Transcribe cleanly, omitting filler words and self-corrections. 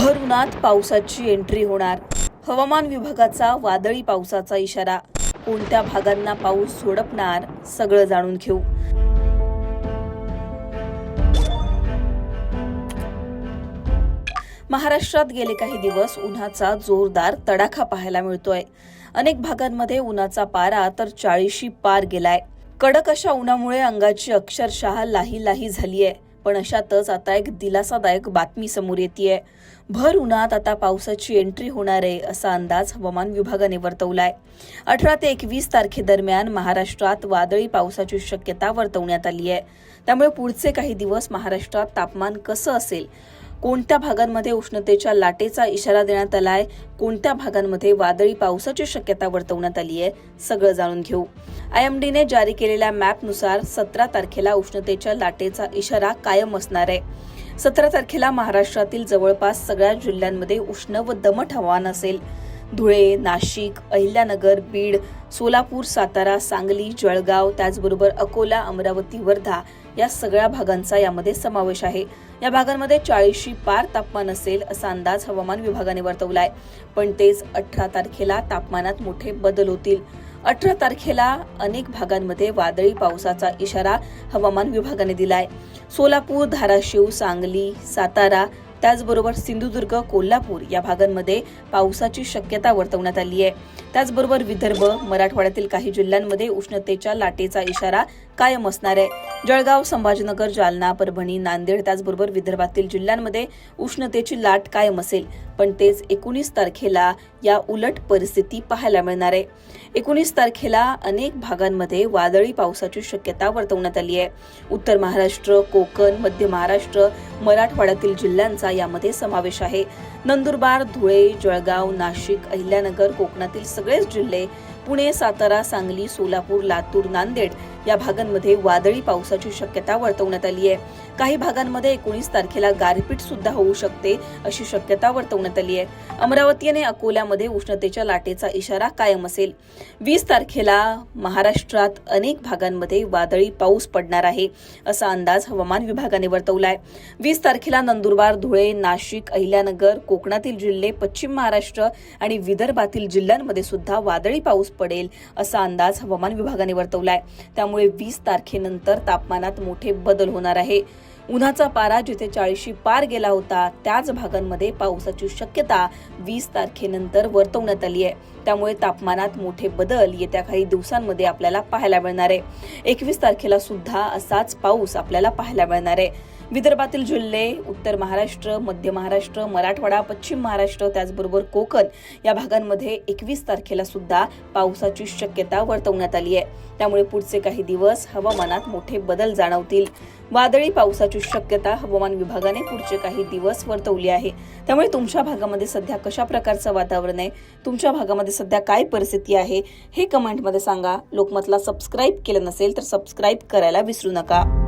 भर उन्हात पावसाची एंट्री होणार. हवामान विभागाचा वादळी पावसाचा इशारा. कोणत्या भागांना पाऊस झोडपणार सगळं जाणून घेऊ. महाराष्ट्रात गेले काही दिवस उन्हाचा जोरदार तडाखा पाहायला मिळतोय. अनेक भागांमध्ये उन्हाचा पारा तर 40शी पार गेलाय. कडक अशा उन्हामुळे अंगाची अक्षरशः लाही लाही झालीय. पण अशातच आता एक दिलासादायक बातमी समोर येतेय. भर उन्हात आता पावसाची एंट्री होणार आहे असा अंदाज हवामान विभागाने वर्तवलाय. 18 ते 21 तारखेदरम्यान महाराष्ट्रात वादळी पावसाची शक्यता वर्तवण्यात आली आहे. त्यामुळे पुढचे काही दिवस महाराष्ट्रात तापमान कसं असेल, कोणत्या भागांमध्ये उष्णतेच्या लाटेचा इशारा देण्यात आलाय, कोणत्या भागांमध्ये वादळी पावसाची शक्यता वर्तवण्यात आली आहे, सगळं जाणून घेऊ. IMDने जारी केलेल्या मॅपनुसार 17 तारखेला उष्णतेच्या लाटेचा इशारा कायम असणार आहे. 17 तारखेला महाराष्ट्रातील जवळपास सगळ्या जिल्ह्यांमध्ये उष्ण व दमट हवामान असेल. धुळे, नाशिक, अहिल्यानगर, बीड, सोलापूर, सातारा, सांगली, जळगाव, त्याचबरोबर अकोला, अमरावती, वर्धा या सगळ्या भागांचा यामध्ये समावेश आहे. या भागांमध्ये 40शी पार तापमान असेल असा अंदाज हवामान विभागाने वर्तवलाय. पण तेच 18 तारखेला तापमानात मोठे बदल होतील. 18 तारखेला अनेक भागांमध्ये वादळी पावसाचा इशारा हवामान विभागाने दिलाय. सोलापूर, धाराशिव, सांगली, सातारा, त्याचबरोबर सिंधुदुर्ग, कोल्हापूर या भागांमध्ये पावसाची शक्यता वर्तवण्यात आली आहे. त्याचबरोबर विदर्भ, मराठवाड्यातील काही जिल्ह्यांमध्ये उष्णतेच्या लाटेचा इशारा कायम असणार आहे. जळगाव, संभाजीनगर, जालना, परभणी, नांदेड त्याचबरोबर विदर्भातील जिल्ह्यांमध्ये उष्णतेची लाट कायम असेल. पण तेच 19 तारखेला या उलट परिस्थिती पाहायला मिळणार आहे. 19 तारखेला अनेक भागांमध्ये वादळी पावसाची शक्यता वर्तवण्यात आली आहे. उत्तर महाराष्ट्र, कोकण, मध्य महाराष्ट्र, मराठवाड्यातील जिल्ह्यांचा यामध्ये समावेश आहे. नंदुरबार, धुळे, जळगाव, नाशिक, अहिल्यानगर, कोकणातील सगळेच जिल्हे, पुणे, सातारा, सांगली, सोलापूर, लातूर, नांदेड या भागांमध्ये वादळी पावसाची शक्यता वर्तवण्यात आली आहे. काही भागांमध्ये 19 तारखेला गारपीट सुद्धा होऊ शकते अशी शक्यता वर्तवण्यात आली आहे. अमरावती आणि अकोल्यामध्ये उष्णतेच्या लाटेचा इशारा कायम असेल. 20 तारखेला महाराष्ट्रात अनेक भागांमध्ये वादळी पाऊस पडणार आहे असा अंदाज हवामान विभागाने वर्तवलाय. 20 तारखेला नंदुरबार, धुळे, नाशिक, अहिल्यानगर, कोकणातील जिल्हे, पश्चिम महाराष्ट्र आणि विदर्भातील जिल्ह्यांमध्ये सुद्धा वादळी पाऊस पडेल असा अंदाज हवामान विभागाने वर्तवलाय. त्यामुळे 20 तारखेनंतर तापमानात मोठे बदल होणार आहे. उन्हाचा पारा जिथे 40शी पार गेला होता त्याच भागांमध्ये पावसाची शक्यता 20 तारखेनंतर वर्तवण्यात आली आहे. त्यामुळे तापमानात मोठे बदल येत्या काही दिवसांमध्ये आपल्याला पाहायला मिळणार आहे. 21 तारखेला सुद्धा असाच पाऊस आपल्याला पाहायला मिळणार आहे. विदर्भातील जिल्हे, उत्तर महाराष्ट्र, मध्य महाराष्ट्र, मराठवाडा, पश्चिम महाराष्ट्र त्याचबरोबर कोकण या भागांमध्ये 21 तारखेला सुद्धा पावसाची शक्यता वर्तवण्यात आली आहे. त्यामुळे पुढचे काही दिवस हवामानात मोठे बदल जाणवतील. वादळी पावसाची शक्यता हवामान विभागाने पुढचे काही दिवस वर्तवली आहे. त्यामुळे तुमच्या भागामध्ये सध्या कशा प्रकारचं वातावरण आहे, तुमच्या भागामध्ये सध्या काय परिस्थिती आहे हे कमेंटमध्ये सांगा. लोकमतला सबस्क्राईब केलं नसेल तर सबस्क्राईब करायला विसरू नका.